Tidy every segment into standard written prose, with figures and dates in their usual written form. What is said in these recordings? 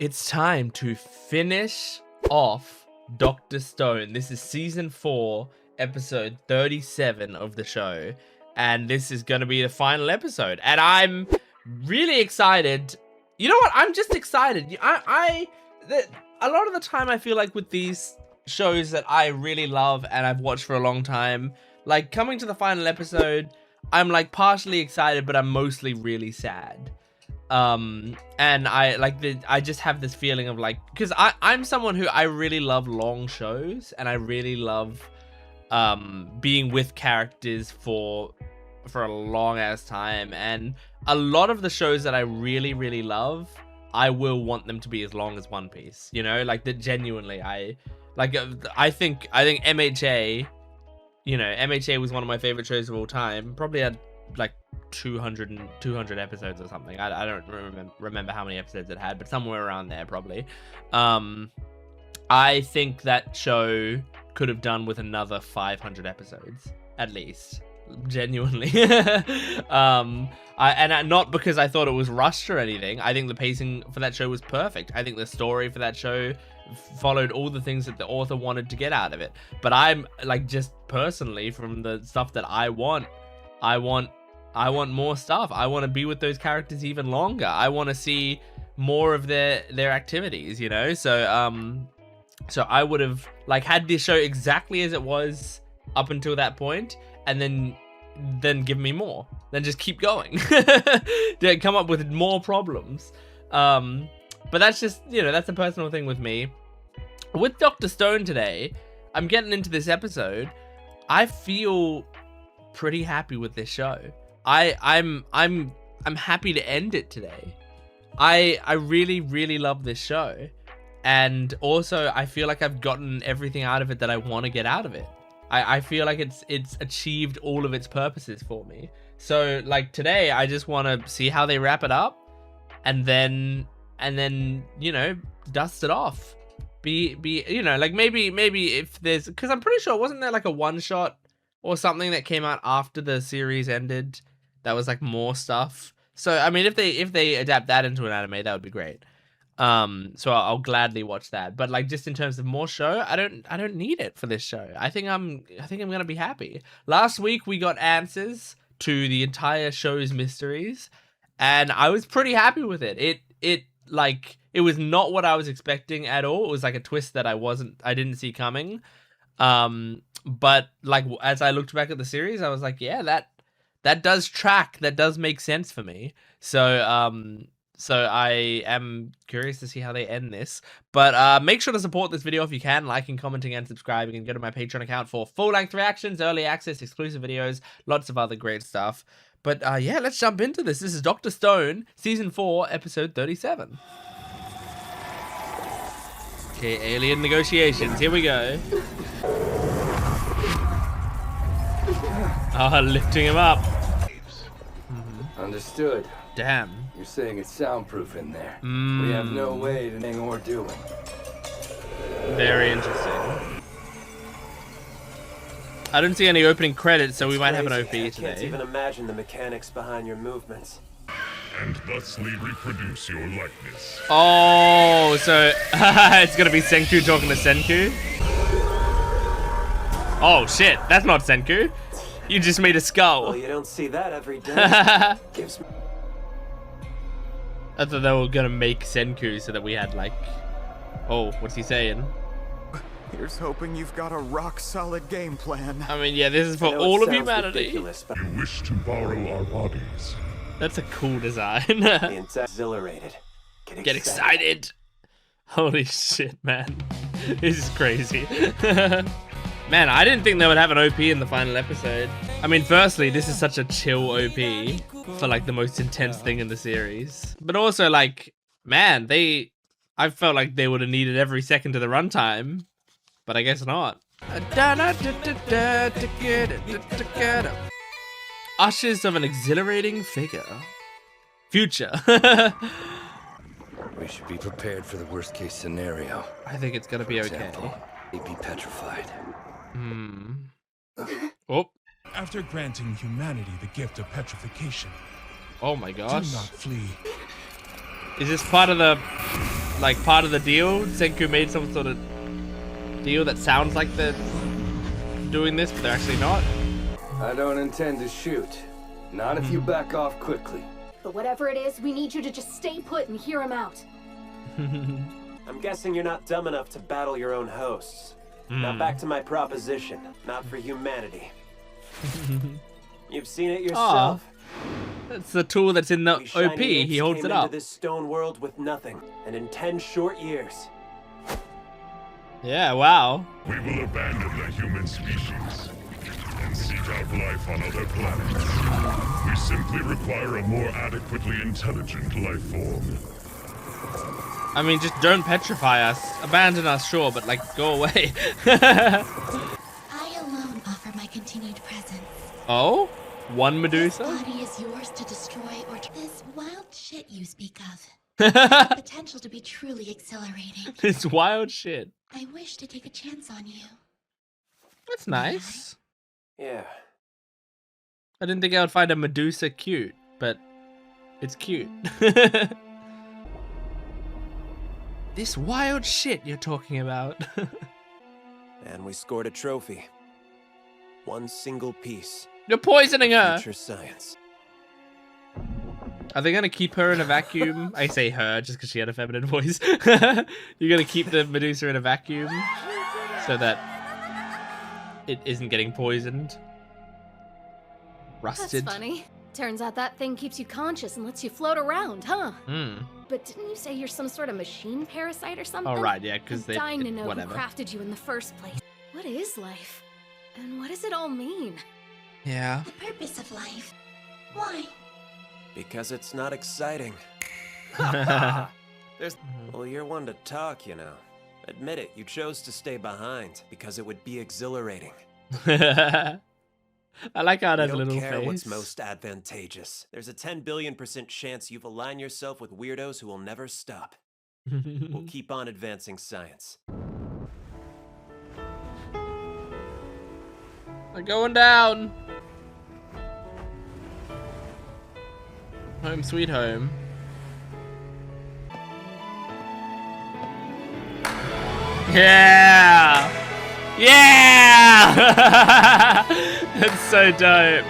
It's time to finish off Dr. Stone. This is season 4, episode 37 of the show. And this is going to be the final episode. And I'm really excited. You know what? I'm just excited. A lot of the time I feel like with these shows that I really love and I've watched for a long time, like coming to the final episode, I'm like partially excited, but I'm mostly really sad. And I just have this feeling of like, because I'm someone who I really love long shows and I really love being with characters for a long ass time, and a lot of the shows that I really love, I will want them to be as long as One Piece, you know, like that. Genuinely, I think MHA, you know, MHA was one of my favorite shows of all time. Probably had like 200 episodes or something. I don't remember how many episodes it had, but somewhere around there probably. I think that show could have done with another 500 episodes at least, genuinely. Not because I thought it was rushed or anything. I think the pacing for that show was perfect. I think the story for that show followed all the things that the author wanted to get out of it. But I'm like, just personally, from the stuff that I want more stuff. I want to be with those characters even longer. I want to see more of their activities, you know? So I would have like had this show exactly as it was up until that point, and then give me more. Then just keep going. Then come up with more problems. But that's just, you know, that's a personal thing with me. With Dr. Stone today, I'm getting into this episode. I feel pretty happy with this show. I'm happy to end it today. I really love this show, and also I feel like I've gotten everything out of it that I want to get out of it. I feel like it's achieved all of its purposes for me. So like today, I just want to see how they wrap it up, and then you know, dust it off. Be you know, like maybe if there's, because I'm pretty sure, wasn't there like a one shot or something that came out after the series ended that was like more stuff? So I mean, if they adapt that into an anime, that would be great. So I'll gladly watch that. But like, just in terms of more show, I don't need it for this show. I think I'm gonna be happy. Last week we got answers to the entire show's mysteries, and I was pretty happy with it. It was not what I was expecting at all. It was like a twist that I didn't see coming. But like, as I looked back at the series, I was like, yeah, that does track. That does make sense for me. So I am curious to see how they end this. But make sure to support this video if you can, liking, commenting, and subscribing, and go to my Patreon account for full-length reactions, early access, exclusive videos, lots of other great stuff. But yeah, let's jump into this. This is Dr. Stone, Season 4, Episode 37. Okay, alien negotiations. Here we go. Oh, lifting him up. Understood. Damn. You're saying it's soundproof in there. We have no way to know what we're doing. Very interesting. I don't see any opening credits, so we might have an OP today. I can't even imagine the mechanics behind your movements. And thusly reproduce your likeness. Oh, so it's gonna be Senku talking to Senku? Oh shit, that's not Senku. You just made a skull. Well, you don't see that every day. Gives me... I thought they were gonna make Senku so that we had like... Oh, what's he saying? Here's hoping you've got a rock-solid game plan. I mean, yeah, this is for all of humanity. But... You wish to borrow our bodies. That's a cool design. Exhilarated. Get excited. Holy shit, man. This is crazy. Man, I didn't think they would have an OP in the final episode. I mean, firstly, this is such a chill OP for like the most intense thing in the series. But also like, man, I felt like they would have needed every second of the runtime. But I guess not. Ushers of an exhilarating future. We should be prepared for the worst case scenario. I think it's gonna be okay. Example, they'd be petrified. Oh. After granting humanity the gift of petrification, Oh my gosh. do not flee. Is this part of the like part of the deal? Senku made some sort of deal that sounds like they're doing this, but they're actually not. I don't intend to shoot. Not if you back off quickly. But whatever it is, we need you to just stay put and hear him out. I'm guessing you're not dumb enough to battle your own hosts. Now back to my proposition. Not for humanity. You've seen it yourself. That's the tool that's in the We shiny OP. He imps holds came it into up. this stone world with nothing, and in 10 short years. Yeah, wow. We will abandon the human species and seek out life on other planets. We simply require a more adequately intelligent life form. I mean, just don't petrify us. Abandon us, sure, but like, go away. I alone offer my continued presence. Oh? One This Medusa? body is yours to destroy or to... This wild shit you speak of. The potential to be truly exhilarating. It's wild shit. I wish to take a chance on you. That's nice. Yeah. I didn't think I would find a Medusa cute, but it's cute. This wild shit you're talking about. And we scored a trophy. One single piece. You're poisoning her. Future science. Are they gonna keep her in a vacuum? I say her just because she had a feminine voice. You're gonna keep the Medusa in a vacuum so that it isn't getting poisoned, rusted. That's funny. Turns out that thing keeps you conscious and lets you float around, huh? But didn't you say you're some sort of machine parasite or something? Oh right, yeah, because I'm they dying to know whatever. who crafted you in the first place. What is life? And what does it all mean? Yeah. The purpose of life. Why? Because it's not exciting. Hmm. Well, you're one to talk, you know. Admit it, you chose to stay behind because it would be exhilarating. I like how You that don't little care face. what's most advantageous. There's a 10 billion% chance you've aligned yourself with weirdos who will never stop. We'll keep on advancing science. They're going down. Home sweet home. Yeah! Yeah! That's so dope.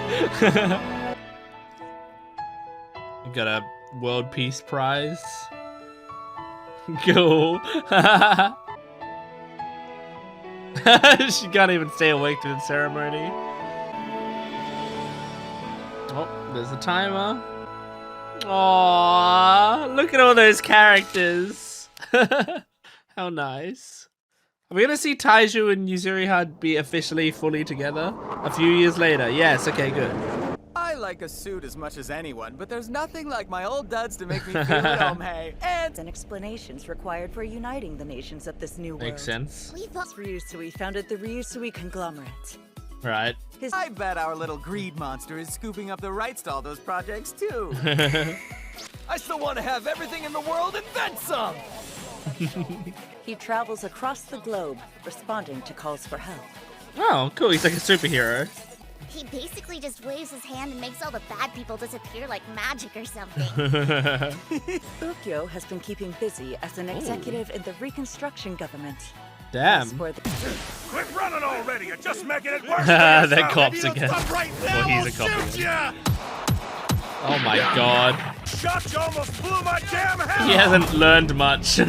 You got a world peace prize. Cool. She can't even stay awake through the ceremony. Oh, there's a timer. Aww, look at all those characters. How nice. Are we gonna see Taiju and Yuzuriha be officially fully together a few years later? Yes, okay, good. I like a suit as much as anyone, but there's nothing like my old duds to make me feel at home, hey. And explanations required for uniting the nations of this new world. Makes sense. We thought Ryusui founded the Ryusui conglomerate. Right. I bet our little greed monster is scooping up the rights to all those projects, too. I still want to have everything in the world and then some! He travels across the globe, responding to calls for help. Oh, cool. He's like a superhero. he basically just waves his hand and makes all the bad people disappear like magic or something. Ukyo has been keeping busy as an executive in the Reconstruction government. Damn. As for the Quit running already! You're just making it worse. They're cops again. Well, he's a cop again. Oh my god. Shot, you almost blew my damn head. He hasn't learned much.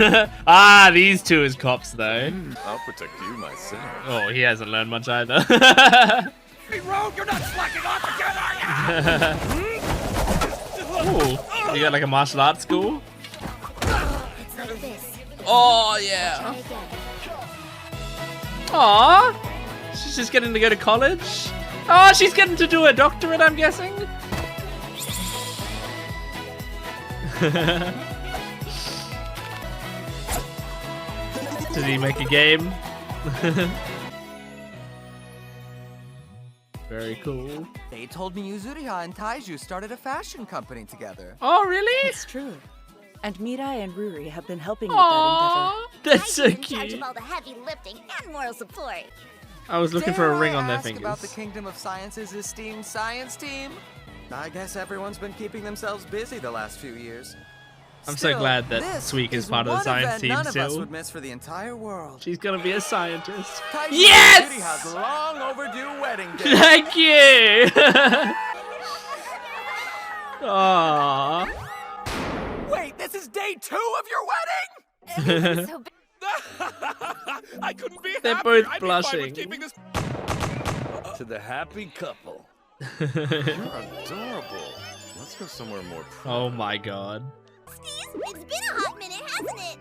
Ah, these two as cops though. I'll protect you myself. Oh, he hasn't learned much either. Hey, Rogue, you're not slacking off again, are you? Ooh, you got like a martial arts school? It's like this. Oh yeah. Try again. Aw, she's just getting to go to college. Oh, she's getting to do a doctorate, I'm guessing. Did he make a game? Very cool. They told me Yuzuriha and Taiju started a fashion company together. Oh, really? It's true. And Mirai and Ruri have been helping with Aww, that's so I've been in charge cute. of all the heavy lifting and moral support. I was looking for a Dare ring I on their ask about the fingers. Kingdom of Science's esteemed science team? I guess everyone's been keeping themselves busy the last few years. I'm so glad that Sweek is part of the science team none of us still. would miss for the entire world. She's gonna be a scientist. Kaiju Yes! Beauty has long overdue wedding day. Thank you! Aww. Wait, this is day 2 of your wedding? So I couldn't be They're happier. both I'd be fine with blushing. keeping this. To the happy couple. You're adorable. Let's go somewhere more Oh my god. It's been a hot minute, hasn't it?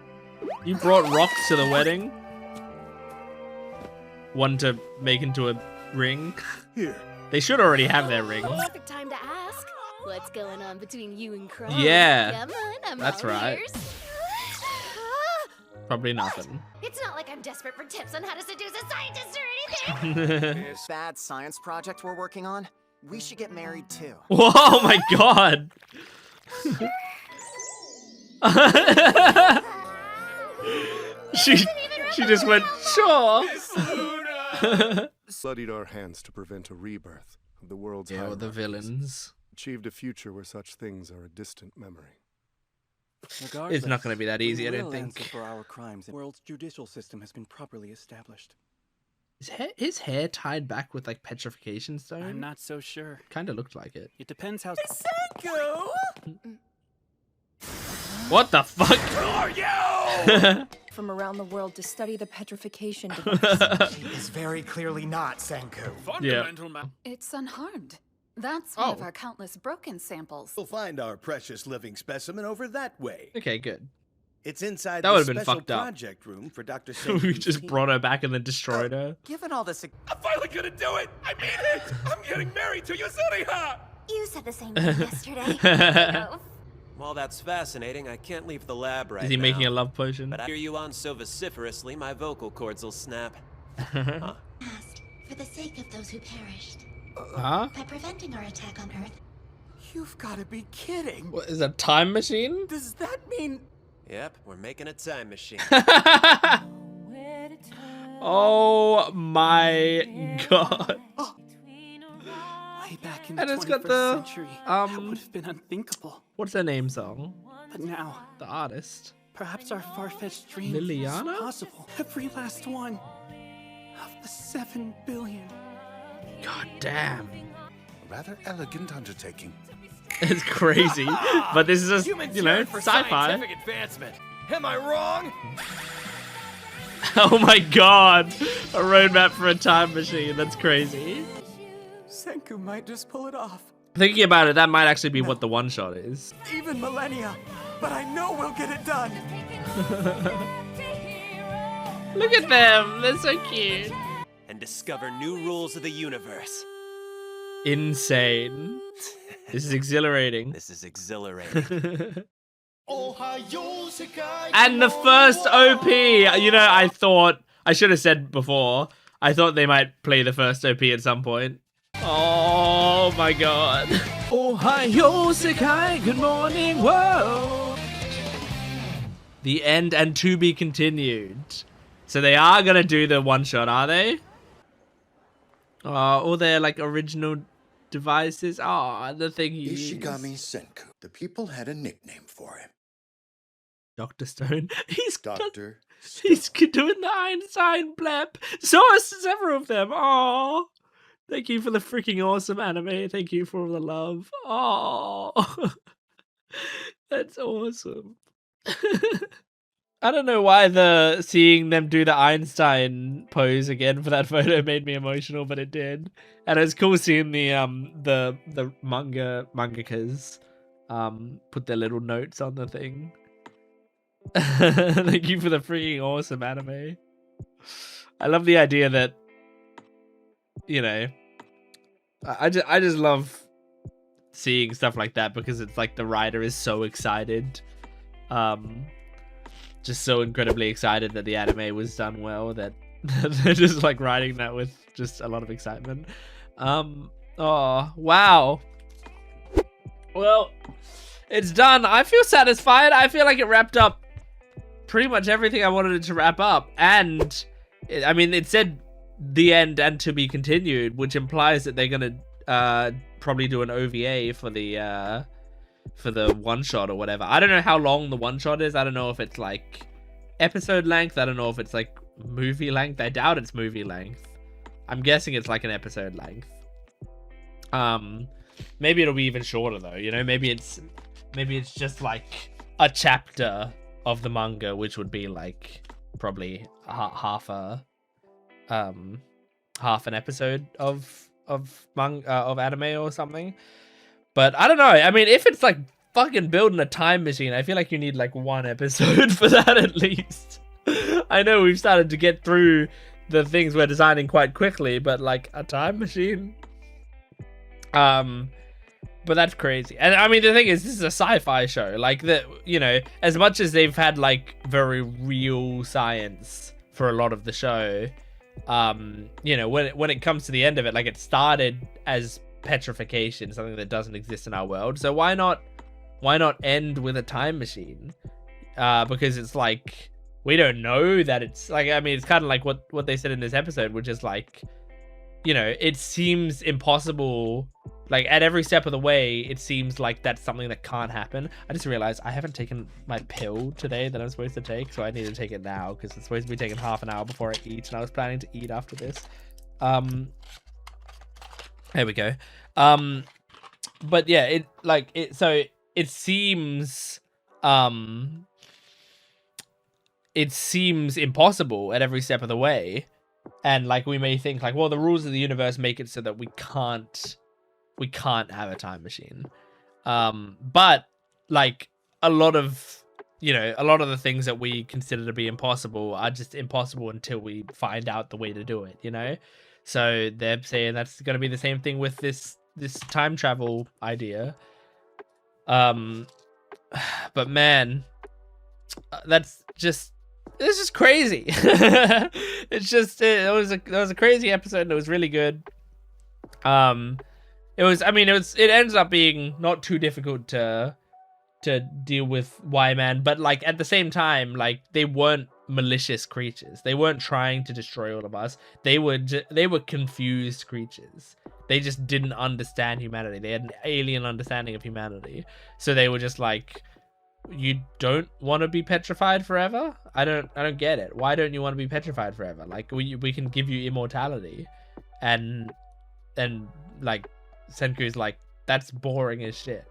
You brought rocks to the wedding? One to make into a ring? Here. They should already have their ring. perfect time to ask. What's going on between you and Crow? Yeah, Come on, I'm that's all right. ears. Probably nothing. It's not like I'm desperate for tips on how to seduce a scientist or anything. Bad science project we're working on. We should get married too. Whoa, oh my god! she just went, sure. Bloodied our hands to prevent a rebirth of the world's Yeah, well, the hierarchies. villains. Achieved a future where such things are a distant memory. It's not going to be that easy, I don't think. For our crimes, the world's judicial system has been properly established. Is his hair tied back with like petrification stone? I'm not so sure. Kind of looked like it. It depends how. Senku! What the fuck? Who are you? From around the world to study the petrification device. She is very clearly not Senku. Fundamental It's unharmed. That's one of Oh. our countless broken samples. We'll find our precious living specimen over that way. Okay, good. It's inside That the would've been special fucked up. project room for Dr. We Senku's just team. brought her back and then destroyed her. Given all this. I'm finally gonna do it! I mean it! I'm getting married to Yuzuriha! You said the same thing yesterday. While that's fascinating, I can't leave the lab right now. Is he making a love potion? But I hear you on so vociferously, my vocal cords will snap. Asked, for the sake of those who perished. Huh? By preventing our attack on Earth. You've got to be kidding. What is a time machine? Does that mean? Yep, we're making a time machine. Oh my god. Way back in And the it's got 21st the, century, that would have been unthinkable. What's their name song? But now, The artist. perhaps our far-fetched dream Liliana? is possible. Every last one of the 7 billion. God damn. A rather elegant undertaking. It's crazy. But this is just, Humans you know, yearn for sci-fi. scientific advancement. Am I wrong? Oh my god. A roadmap for a time machine. That's crazy. Senku might just pull it off. Thinking about it, that might actually be what the one shot is. Even millennia. But I know we'll get it done. Look at them. They're so cute. And discover new rules of the universe. Insane. This is exhilarating. This is exhilarating. And the first OP, you know, I thought, I should have said before, I thought they might play the first OP at some point. Oh my god. Ohio Sekai, good morning, whoa. The end and to be continued. So they are gonna do the one shot, are they? All their like original devices. The thing he Ishigami used. Senku. The people had a nickname for him. Dr. Stone. He's Dr. He's doing the Einstein blep. So are several of them. Oh, thank you for the freaking awesome anime. Thank you for all the love. Oh, that's awesome. I don't know why seeing them do the Einstein pose again for that photo made me emotional, but it did. And it's cool seeing the mangakas put their little notes on the thing. Thank you for the freaking awesome anime. I love the idea that, you know, I just love seeing stuff like that because it's like the writer is so excited, just so incredibly excited that the anime was done well that they're just like writing that with just a lot of excitement. Oh wow. Well, it's done. I feel satisfied. I feel like it wrapped up pretty much everything I wanted it to wrap up, and I mean, it said the end and to be continued, which implies that they're gonna probably do an OVA for the for the one shot or whatever. I don't know how long the one shot is. I don't know if it's like episode length. I don't know if it's like movie length. I doubt it's movie length. I'm guessing it's like an episode length. Maybe it'll be even shorter though, you know, maybe it's just like a chapter of the manga, which would be like probably half an episode of anime or something. But I don't know. I mean, if it's like fucking building a time machine, I feel like you need like one episode for that at least. I know we've started to get through the things we're designing quite quickly, but like a time machine. But that's crazy. And I mean, the thing is, this is a sci-fi show. Like, you know, as much as they've had like very real science for a lot of the show, you know, when it comes to the end of it, like it started as petrification, something that doesn't exist in our world. So why not end with a time machine? Because it's like, we don't know that it's like, I mean, it's kind of like what they said in this episode, which is like, you know, it seems impossible. Like at every step of the way, it seems like that's something that can't happen. I just realized I haven't taken my pill today that I'm supposed to take, so I need to take it now because it's supposed to be taken half an hour before I eat, and I was planning to eat after this. There we go. But yeah, it seems impossible at every step of the way. And like we may think like, well, the rules of the universe make it so that we can't have a time machine. But like a lot of the things that we consider to be impossible are just impossible until we find out the way to do it, you know? So they're saying that's going to be the same thing with this time travel idea. But man, it's just crazy. It was a crazy episode and it was really good. It ends up being not too difficult to deal with Y-Man, but like at the same time, like they weren't malicious creatures. They weren't trying to destroy all of us. They were confused creatures. They just didn't understand humanity. They had an alien understanding of humanity. So they were just like, you don't want to be petrified forever? I don't get it. Why don't you want to be petrified forever? Like we can give you immortality. And like Senku's like, that's boring as shit.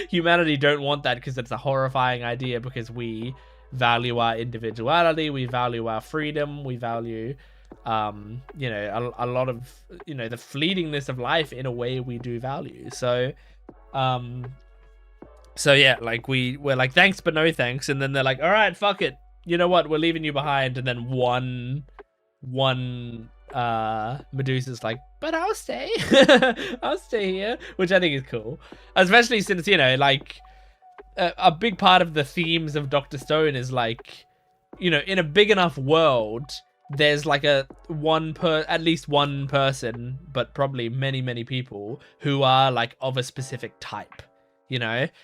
Humanity don't want that because it's a horrifying idea, because we value our individuality, we value our freedom, we value a lot of, the fleetingness of life in a way we do value. So yeah, like we're like, thanks but no thanks, and then they're like, all right, fuck it, you know what, we're leaving you behind. And then one Medusa's like, but I'll stay. I'll stay here, which I think is cool, especially since, like a big part of the themes of Dr. Stone is like, in a big enough world, there's like at least one person, but probably many people who are like of a specific type,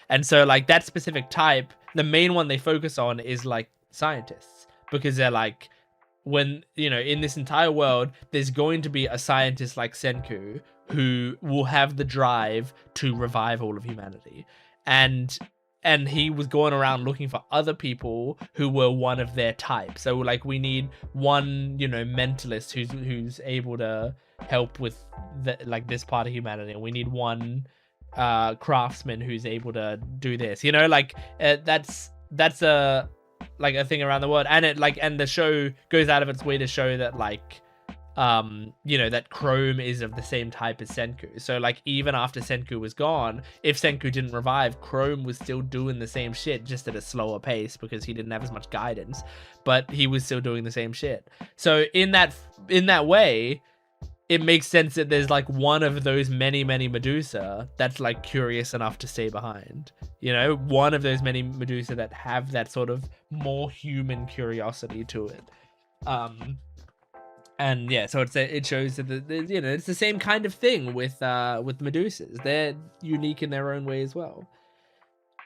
and so like that specific type, the main one they focus on is like scientists, because they're like, when in this entire world there's going to be a scientist like Senku who will have the drive to revive all of humanity, and he was going around looking for other people who were one of their type. So like we need one mentalist who's able to help with this part of humanity, and we need one craftsman who's able to do this, that's a like a thing around the world. And and the show goes out of its way to show that that Chrome is of the same type as Senku. So like even after Senku was gone, if Senku didn't revive, Chrome was still doing the same shit, just at a slower pace because he didn't have as much guidance, but he was still doing the same shit. So in that way, it makes sense that there's like one of those many Medusa that's like curious enough to stay behind, one of those many Medusa that have that sort of more human curiosity to it. And yeah, so it shows that it's the same kind of thing with Medusas. They're unique in their own way as well.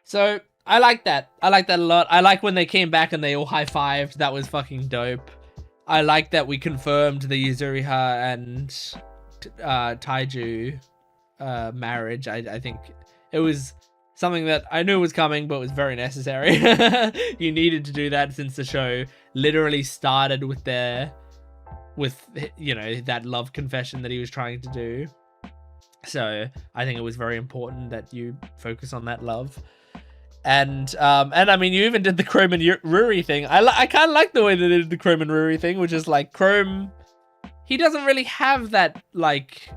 So I like that. I like that a lot. I like when they came back and they all high-fived. That was fucking dope. I like that we confirmed the Yuzuriha and Taiju marriage. I think it was something that I knew was coming, but was very necessary. You needed to do that since the show literally started with you know, that love confession that he was trying to do. So I think it was very important that you focus on that love. And I mean, you even did the Chrome and Ruri thing. I kind of like the way they did the Chrome and Ruri thing, which is like Chrome, he doesn't really have that, like,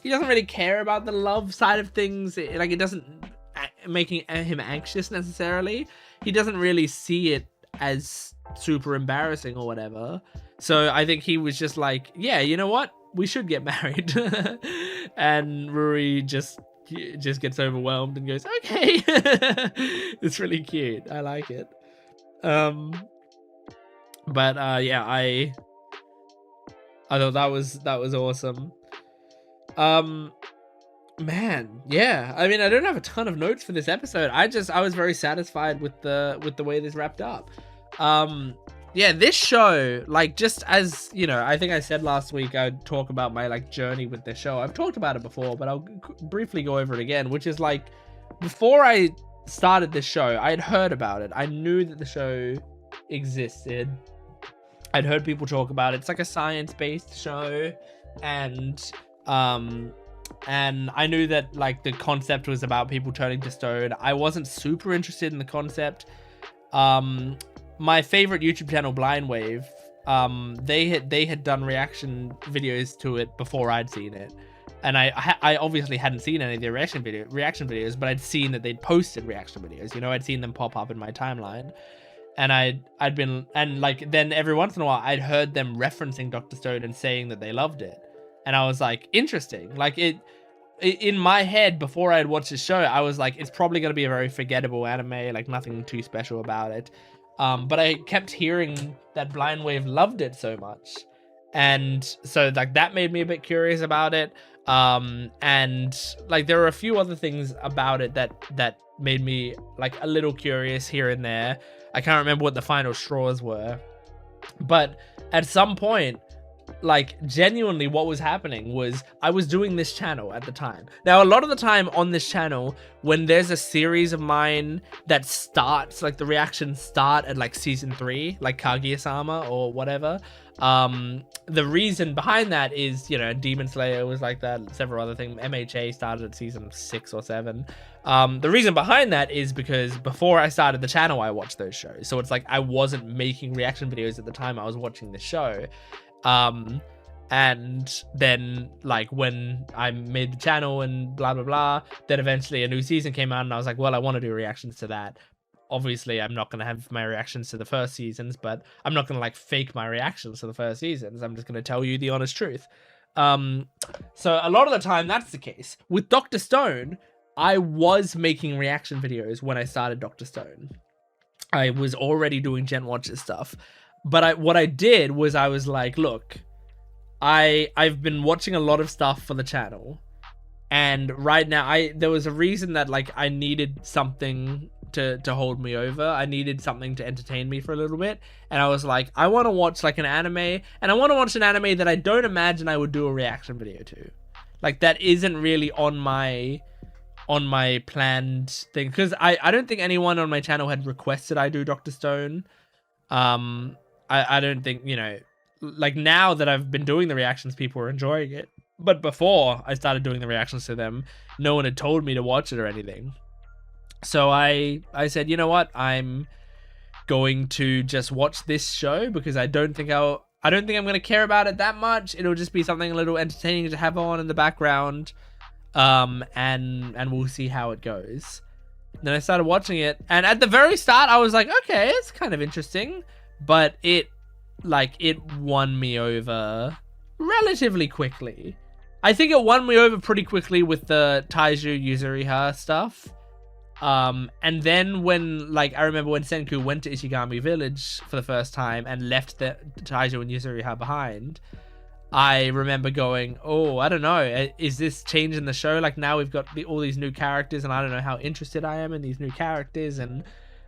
he doesn't really care about the love side of things. Like, it doesn't making him anxious necessarily. He doesn't really see it as super embarrassing or whatever. So I think he was just like, yeah, you know what? We should get married. And Ruri just gets overwhelmed and goes, okay. It's really cute. I like it. Yeah, I thought that was awesome. Man, yeah. I mean, I don't have a ton of notes for this episode. I was very satisfied with the way this wrapped up. Yeah, this show, like, just as, you know, I think I said last week I'd talk about my, like, journey with this show. I've talked about it before, but I'll briefly go over it again, which is, like, before I started this show, I'd heard about it. I knew that the show existed. I'd heard people talk about it. It's, like, a science-based show, and I knew that, like, the concept was about people turning to stone. I wasn't super interested in the concept. My favorite YouTube channel, Blind Wave, they had done reaction videos to it before I'd seen it, and I obviously hadn't seen any of their reaction videos, but I'd seen that they'd posted reaction videos. You know, I'd seen them pop up in my timeline, and I'd been, and like, then every once in a while I'd heard them referencing Dr. Stone and saying that they loved it, and I was like, interesting. Like, in my head, before I had watched the show, I was like, it's probably going to be a very forgettable anime, like nothing too special about it. But I kept hearing that Blind Wave loved it so much. And so, like, that made me a bit curious about it. And like, there were a few other things about it that made me, like, a little curious here and there. I can't remember what the final straws were. But at some point, like, genuinely what was happening was I was doing this channel at the time. Now, a lot of the time on this channel, when there's a series of mine that starts, like, the reactions start at, like, season 3, like Kaguya-sama or whatever, the reason behind that is, you know, Demon Slayer was like that, several other things. MHA started at season 6 or 7. The reason behind that is because before I started the channel, I watched those shows. So it's like I wasn't making reaction videos at the time I was watching the show. And then, like, when I made the channel and blah blah blah, then eventually a new season came out and I was like, well, I want to do reactions to that. Obviously I'm not going to have my reactions to the first seasons, but I'm not going to, like, fake my reactions to the first seasons. I'm just going to tell you the honest truth. So a lot of the time that's the case. With Dr. Stone, I was making reaction videos when I started Dr. Stone. I was already doing Jent Watches stuff. But what I did was I was like, look, I've been watching a lot of stuff for the channel, and right now there was a reason that, like, I needed something to hold me over. I needed something to entertain me for a little bit, and I was like, I want to watch, like, an anime, and I want to watch an anime that I don't imagine I would do a reaction video to. Like, that isn't really on my planned thing, because I don't think anyone on my channel had requested I do Dr. Stone. I don't think, you know, like, now that I've been doing the reactions, people are enjoying it. But before I started doing the reactions to them, no one had told me to watch it or anything. So I said, you know what? I'm going to just watch this show because I don't think I'm going to care about it that much. It'll just be something a little entertaining to have on in the background. And we'll see how it goes. Then I started watching it, and at the very start I was like, okay, it's kind of interesting. But it won me over relatively quickly. I think it won me over pretty quickly with the Taiju Yuzuriha stuff. And then when, like, I remember when Senku went to Ishigami Village for the first time and left the Taiju and Yuzuriha behind, I remember going, oh, I don't know, is this changing the show? Like, now we've got all these new characters, and I don't know how interested I am in these new characters, and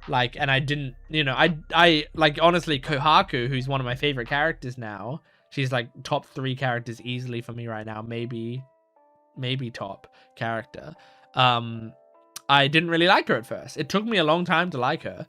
like, and I didn't, you know, I like, honestly, Kohaku, who's one of my favorite characters now, she's like top 3 characters easily for me right now, maybe top character. I didn't really like her at first. It took me a long time to like her.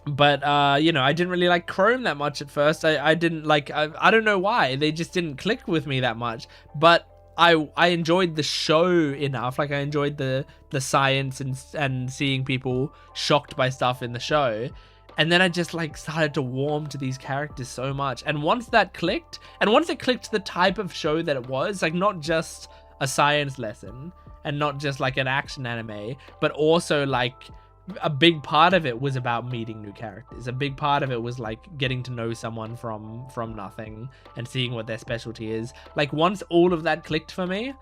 But you know, I didn't really like Chrome that much at first. I didn't like, I don't know why. They just didn't click with me that much. But I enjoyed the show enough. Like I enjoyed the science and seeing people shocked by stuff in the show. And then I just like started to warm to these characters so much. And once that clicked, and once it clicked the type of show that it was, like not just a science lesson and not just like an action anime, but also like a big part of it was about meeting new characters. A big part of it was like getting to know someone from nothing and seeing what their specialty is. Like once all of that clicked for me,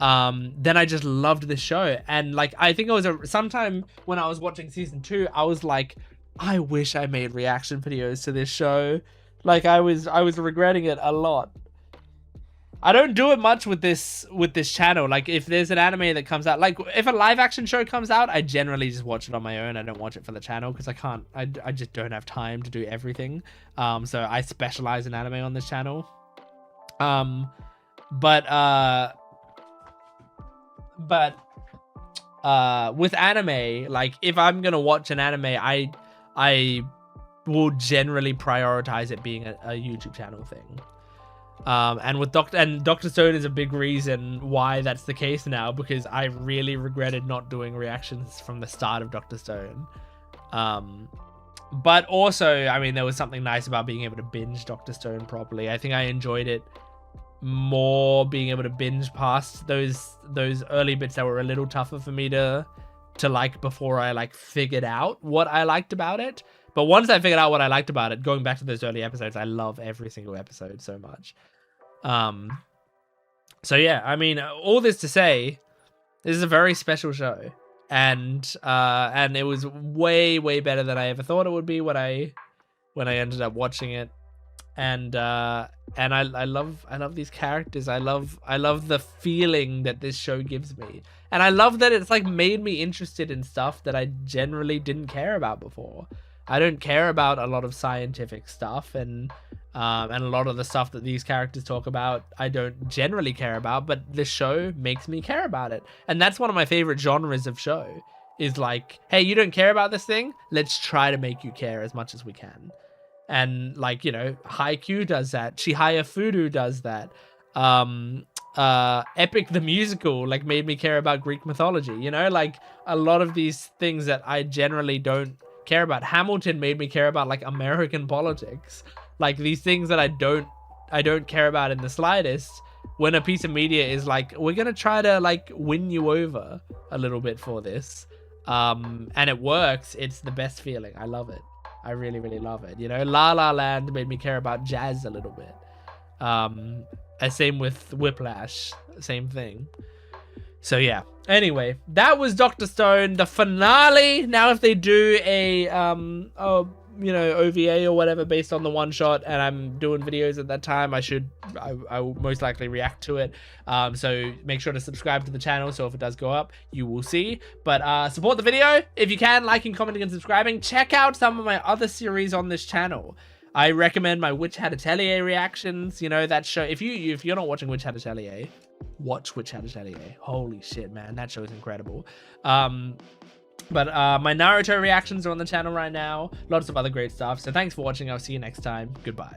then I just loved the show. And like I think it was sometime when I was watching season 2, I was like, I wish I made reaction videos to this show. Like I was regretting it a lot. I don't do it much with this channel. Like if there's an anime that comes out, like if a live action show comes out, I generally just watch it on my own. I don't watch it for the channel because I just don't have time to do everything. So I specialize in anime on this channel. But with anime, like if I'm gonna watch an anime, I will generally prioritize it being a YouTube channel thing. And with Dr. Stone is a big reason why that's the case now, because I really regretted not doing reactions from the start of Dr. Stone. But also, I mean, there was something nice about being able to binge Dr. Stone properly. I think I enjoyed it more being able to binge past those early bits that were a little tougher for me to like before I like figured out what I liked about it. But once I figured out what I liked about it, going back to those early episodes, I love every single episode so much. So yeah, I mean, all this to say, this is a very special show, and it was way better than I ever thought it would be when I ended up watching it. And I love these characters. I love the feeling that this show gives me. And I love that it's like made me interested in stuff that I generally didn't care about before. I don't care about a lot of scientific stuff, and a lot of the stuff that these characters talk about I don't generally care about, but this show makes me care about it. And that's one of my favorite genres of show, is like, hey, you don't care about this thing? Let's try to make you care as much as we can. And like, you know, Haikyuu does that. Chihaya Furu does that. Epic the Musical like made me care about Greek mythology, you know, like a lot of these things that I generally don't care about. Hamilton made me care about like American politics, like these things that I don't care about in the slightest. When a piece of media is like, we're gonna try to like win you over a little bit for this, and it works, it's the best feeling. I love it. I really love it. You know, La La Land made me care about jazz a little bit. Same with Whiplash, same thing. So yeah. Anyway, that was Dr. Stone, the finale. Now if they do a OVA or whatever based on the one shot, and I'm doing videos at that time, I will most likely react to it. So make sure to subscribe to the channel, so if it does go up, you will see. But support the video if you can, liking, commenting, and subscribing. Check out some of my other series on this channel. I recommend my Witch Hat Atelier reactions. You know, that show. If you're not watching Witch Hat Atelier, watch Witch Hat Atelier. Holy shit, man, that show is incredible. But my Naruto reactions are on the channel right now. Lots of other great stuff. So thanks for watching. I'll see you next time. Goodbye.